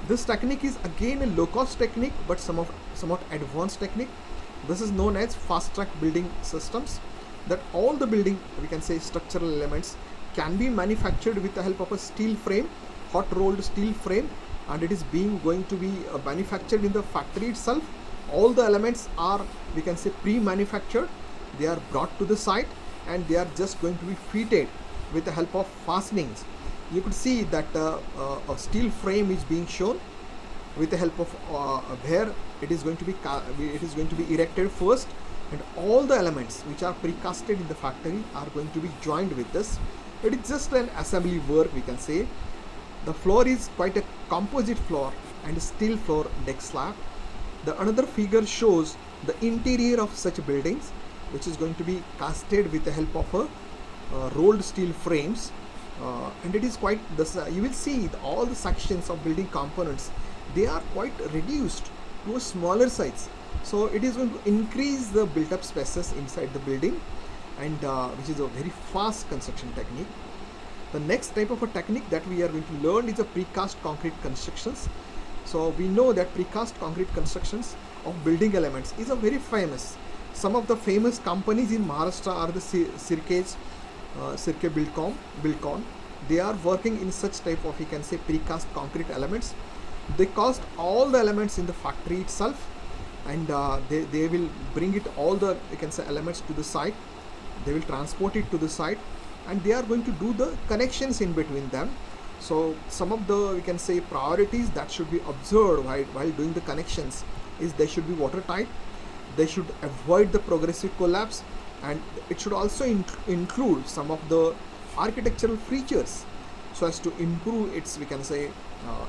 This technique is again a low cost technique but somewhat advanced technique. This is known as fast track building systems, that all the building, we can say, structural elements can be manufactured with the help of a steel frame, hot rolled steel frame, and it is going to be manufactured in the factory itself. All the elements are, we can say, pre-manufactured. They are brought to the site and they are just going to be fitted with the help of fastenings. You could see that a steel frame is being shown with the help of where it is going to be erected first, and all the elements which are precasted in the factory are going to be joined with this. It is just an assembly work, we can say. The floor is quite a composite floor and steel floor deck slab. The another figure shows the interior of such buildings, which is going to be casted with the help of a rolled steel frames, and it is quite you will see all the sections of building components, they are quite reduced to a smaller size. So it is going to increase the built up spaces inside the building, and which is a very fast construction technique. The next type of a technique that we are going to learn is a precast concrete constructions. So we know that precast concrete constructions of building elements is a very famous. Some of the famous companies in Maharashtra are the Sirke Buildcon. They are working in such type of, you can say, precast concrete elements. They cast all the elements in the factory itself, and they will bring it all the, you can say, elements to the site. They will transport it to the site, and they are going to do the connections in between them. So some of the, we can say, priorities that should be observed while doing the connections is they should be watertight, they should avoid the progressive collapse, and it should also include some of the architectural features so as to improve its, we can say,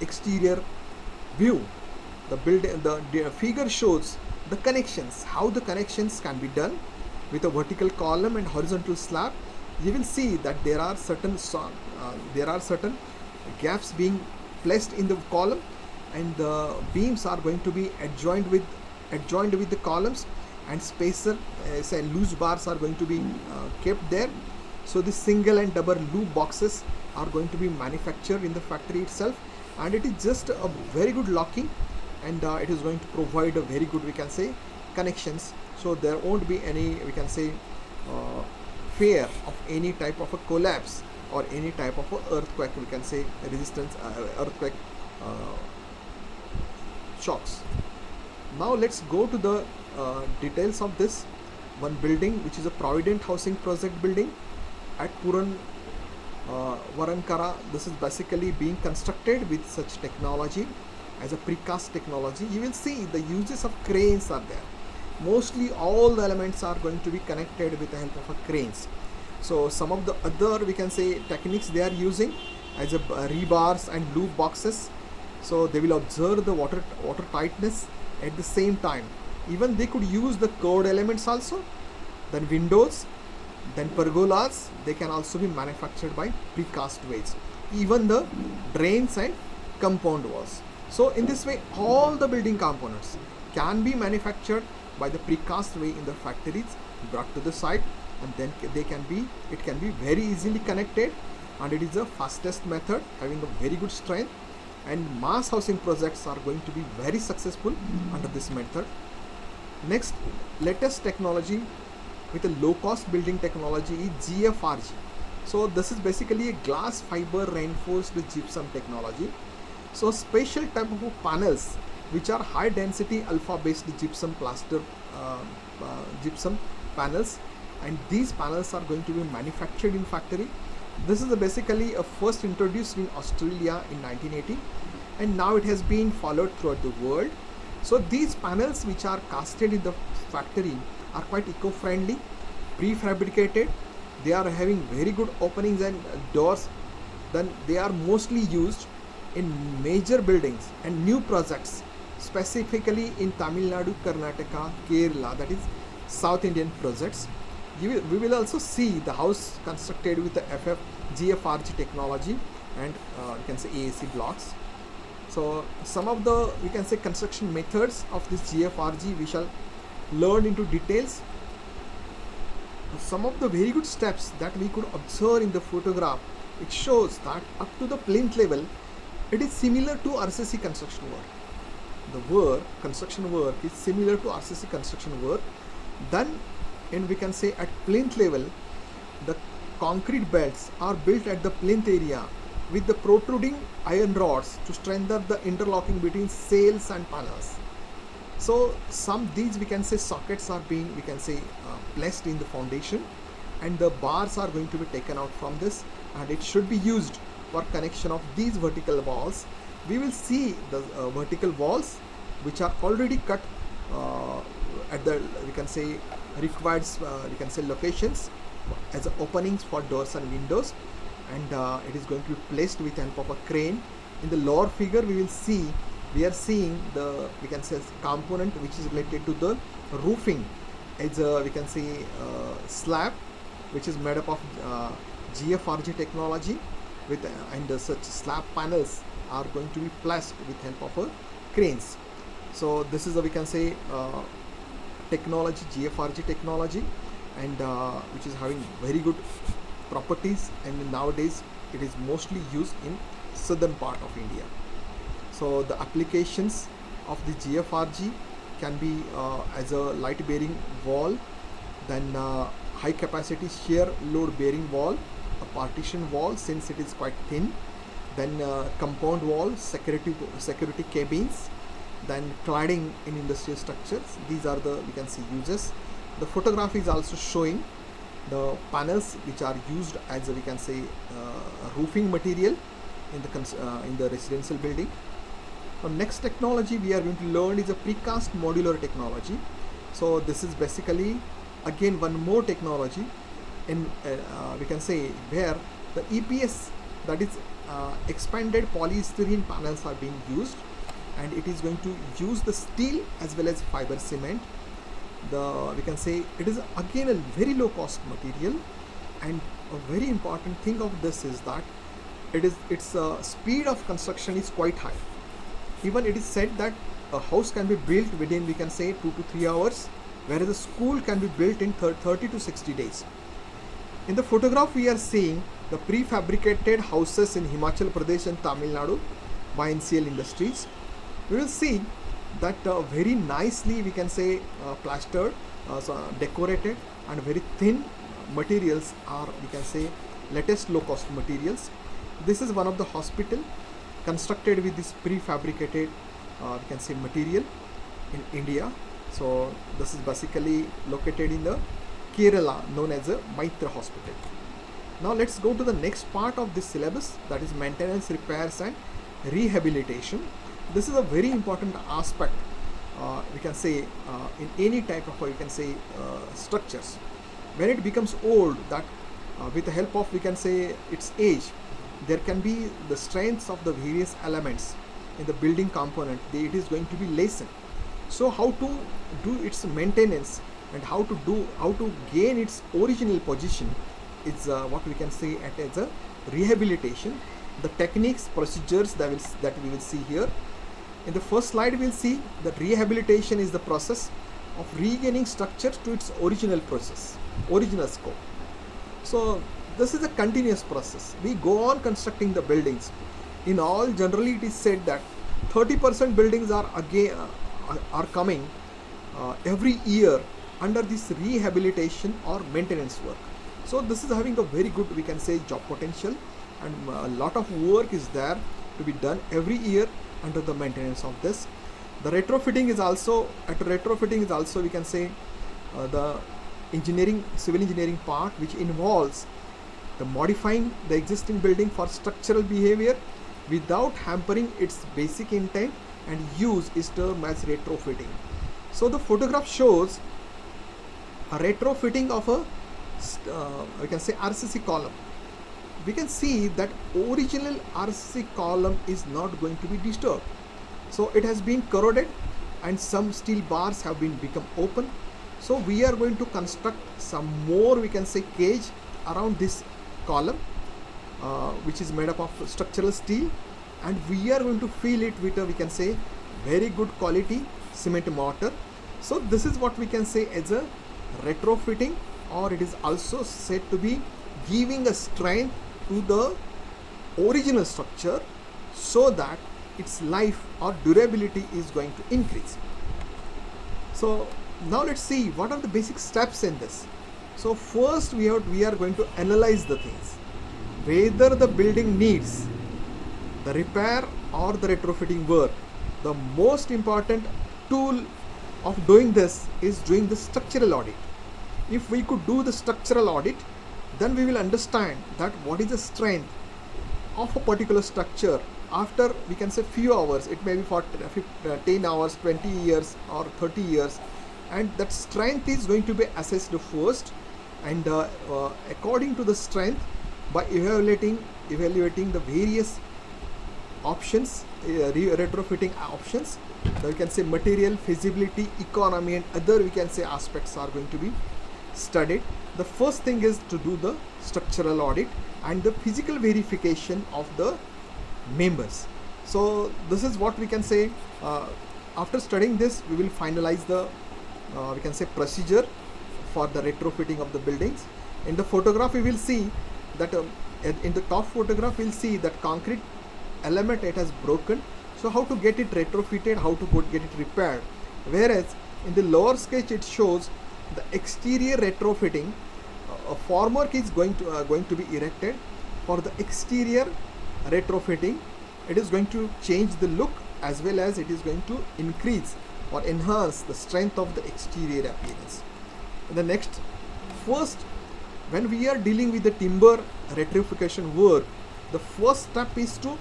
exterior view. The figure shows the connections, how the connections can be done with a vertical column and horizontal slab. You will see that there are certain gaps being placed in the column, and the beams are going to be adjoined with the columns, and spacer, say loose bars, are going to be kept there. So the single and double loop boxes are going to be manufactured in the factory itself, and it is just a very good locking, and it is going to provide a very good, we can say, connections. So there won't be any, we can say, fear of any type of a collapse or any type of a earthquake, we can say, resistance, earthquake shocks. Now let's go to the details of this one building, which is a Provident Housing Project building at Puran Varankara. This is basically being constructed with such technology as a precast technology. You will see the uses of cranes are there. Mostly all the elements are going to be connected with the help of a cranes. So some of the other, we can say, techniques they are using as a rebars and loop boxes. So they will observe the water tightness at the same time. Even they could use the curved elements also. Then windows, then pergolas, they can also be manufactured by precast ways. Even the drains and compound walls. So in this way, all the building components can be manufactured by the precast way in the factories, brought to the site, and then it can be very easily connected, and it is the fastest method, having a very good strength, and mass housing projects are going to be very successful under this method. Next, latest technology with a low cost building technology is GFRG. So this is basically a glass fiber reinforced gypsum technology. So special type of panels which are high density alpha based gypsum plaster gypsum panels, and these panels are going to be manufactured in factory. This is basically a first introduced in Australia in 1980, and now it has been followed throughout the world. So these panels which are casted in the factory are quite eco-friendly, prefabricated. They are having very good openings and doors. Then they are mostly used in major buildings and new projects, specifically in Tamil Nadu, Karnataka, Kerala, that is South Indian projects. We will also see the house constructed with the GFRG technology and you can say AAC blocks. So some of the, we can say, construction methods of this GFRG we shall learn into details. Some of the very good steps that we could observe in the photograph, it shows that up to the plinth level It is similar to RCC construction work. The work, construction work is similar to RCC construction work. Then, and we can say at plinth level, the concrete belts are built at the plinth area with the protruding iron rods to strengthen the interlocking between sails and panels. So some these we can say sockets are being we can say placed in the foundation, and the bars are going to be taken out from this, and it should be used for connection of these vertical walls. We will see the vertical walls which are already cut at the we can say required we can say locations as openings for doors and windows, and it is going to be placed with the help of a crane. In the lower figure we are seeing the we can say component which is related to the roofing. It's a we can say slab which is made up of GFRG technology with and such slab panels are going to be placed with help of cranes. So this is a we can say technology, GFRG technology, and which is having very good properties, and nowadays it is mostly used in southern part of India. So the applications of the GFRG can be as a light bearing wall, then high capacity shear load bearing wall, a partition wall since it is quite thin, then compound wall, security cabins, then cladding in industrial structures. These are the we can see uses. The photograph is also showing the panels which are used as a, we can say roofing material in the residential building. Now next technology we are going to learn is a precast modular technology. So this is basically again one more technology in we can say where the EPS, that is expanded polystyrene panels, are being used, and it is going to use the steel as well as fiber cement. We can say it is again a very low cost material, and a very important thing of this is that its speed of construction is quite high. Even it is said that a house can be built within we can say 2 to 3 hours, whereas a school can be built in 30 to 60 days. In the photograph we are seeing the prefabricated houses in Himachal Pradesh and Tamil Nadu by NCL Industries. We will see that very nicely we can say plastered, so decorated, and very thin materials are we can say latest low cost materials. This is one of the hospital constructed with this prefabricated we can say material in India. So this is basically located in the Kerala, known as a Maitra Hospital. Now let's go to the next part of this syllabus, that is maintenance, repairs and rehabilitation. This is a very important aspect we can say in any type of we can say structures. When it becomes old, that with the help of we can say its age, there can be the strengths of the various elements in the building component, it is going to be lessened. So how to do its maintenance and how to gain its original position is what we can say as a rehabilitation. The techniques, procedures that we will see here. In the first slide we will see that rehabilitation is the process of regaining structure to its original scope. So this is a continuous process. We go on constructing the buildings. In all, generally it is said that 30% buildings are coming every year under this rehabilitation or maintenance work. So this is having a very good we can say job potential, and a lot of work is there to be done every year under the maintenance of this. The retrofitting is also we can say the civil engineering part, which involves the modifying the existing building for structural behavior without hampering its basic intent and use, is termed as retrofitting. So the photograph shows a retrofitting of a we can say RCC column. We can see that original RCC column is not going to be disturbed. So it has been corroded and some steel bars have become open. So we are going to construct some more we can say cage around this column which is made up of structural steel, and we are going to fill it with a we can say very good quality cement mortar. So this is what we can say as a retrofitting, or it is also said to be giving a strength to the original structure so that its life or durability is going to increase. So now let's see what are the basic steps in this. So first we are going to analyze the things, whether the building needs the repair or the retrofitting work. The most important tool of doing this is doing the structural audit. If we could do the structural audit, then we will understand that what is the strength of a particular structure after, we can say, few hours. It may be for 10 hours, 20 years or 30 years, and that strength is going to be assessed first, and according to the strength, by evaluating the various options, retrofitting options, we can say material, feasibility, economy, and other, we can say, aspects are going to be studied. The first thing is to do the structural audit and the physical verification of the members. So this is what we can say. After studying this, we will finalize the we can say procedure for the retrofitting of the buildings. In the photograph we will see that in the top photograph we'll see that concrete element, it has broken, so how to get it retrofitted, how to get it repaired. Whereas in the lower sketch it shows the exterior retrofitting. A formwork is going to be erected. For the exterior retrofitting, it is going to change the look as well as it is going to increase or enhance the strength of the exterior appearance. The next, first, when we are dealing with the timber retrofitting work, the first step is to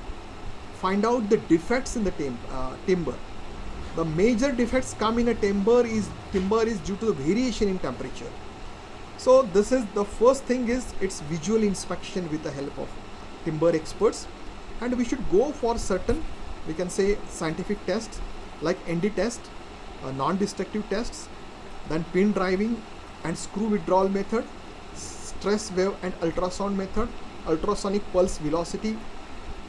find out the defects in the timber. The major defects come in a timber is due to the variation in temperature. So this is the first thing, is its visual inspection with the help of timber experts, and we should go for certain, we can say, scientific tests like ND test, non-destructive tests, then pin driving and screw withdrawal method, stress wave and ultrasound method, ultrasonic pulse velocity,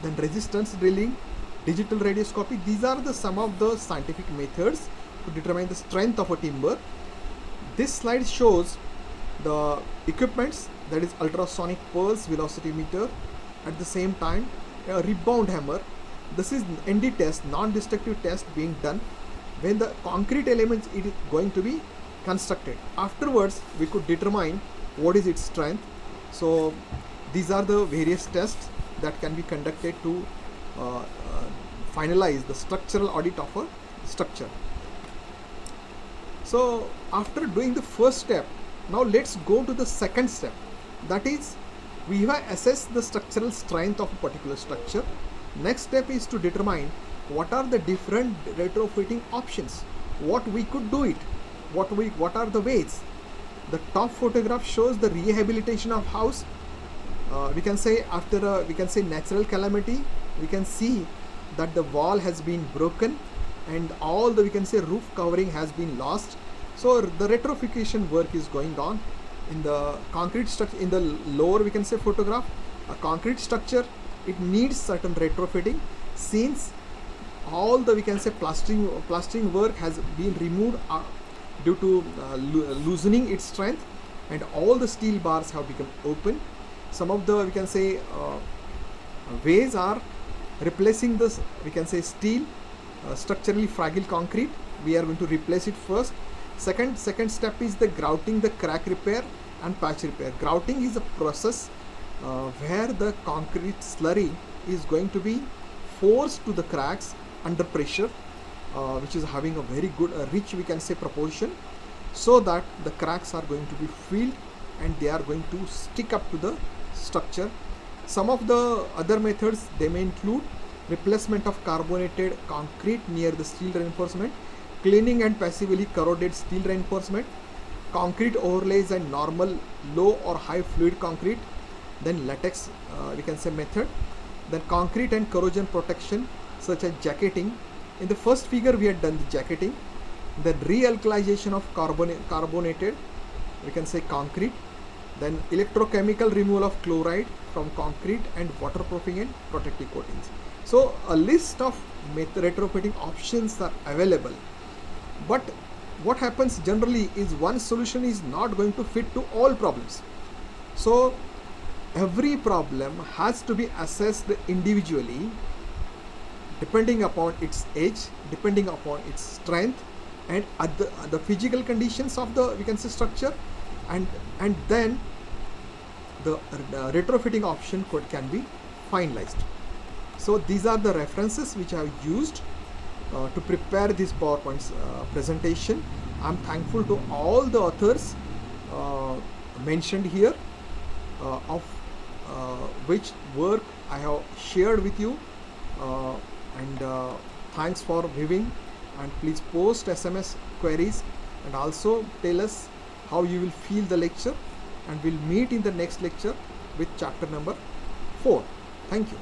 then resistance drilling, digital radioscopy. These are some of the scientific methods to determine the strength of a timber. This slide shows the equipments, that is ultrasonic pulse velocity meter, at the same time a rebound hammer. This is ND test, non-destructive test, being done when the concrete elements it is going to be constructed. Afterwards we could determine what is its strength. So these are the various tests that can be conducted to finalize the structural audit of a structure. So after doing the first step, now let's go to the second step. That is, we have assessed the structural strength of a particular structure. Next step is to determine what are the different retrofitting options, what we could do it, what are the ways. The top photograph shows the rehabilitation of house. We can say after a, we can say, natural calamity, we can see that the wall has been broken and all the, we can say, roof covering has been lost. So the retrofitting work is going on in the concrete structure. In the lower, we can say, photograph, a concrete structure, it needs certain retrofitting, since all the, we can say, plastering work has been removed due to loosening its strength, and all the steel bars have become open. Some of the, we can say, ways are replacing this, we can say, steel structurally fragile concrete. We are going to replace it first. Second step is the grouting, the crack repair and patch repair. Grouting is a process where the concrete slurry is going to be forced to the cracks under pressure, which is having a very good rich, we can say, proportion, so that the cracks are going to be filled and they are going to stick up to the structure. Some of the other methods, they may include replacement of carbonated concrete near the steel reinforcement, cleaning and passively corroded steel reinforcement, concrete overlays and normal low or high fluid concrete, then latex, we can say, method, then concrete and corrosion protection such as jacketing. In the first figure we had done the jacketing, then realkalization of carbonated, we can say, concrete, then electrochemical removal of chloride from concrete, and waterproofing and protective coatings. So a list of retrofitting options are available, but what happens generally is one solution is not going to fit to all problems. So every problem has to be assessed individually depending upon its age, depending upon its strength, and at the physical conditions of the, we can say, structure, and then the retrofitting option can be finalized. So these are the references which I have used to prepare this PowerPoint presentation. I'm thankful to all the authors mentioned here, of which work I have shared with you, and thanks for viewing, and please post SMS queries, and also tell us how you will feel the lecture, and we'll meet in the next lecture with chapter number 4. Thank you.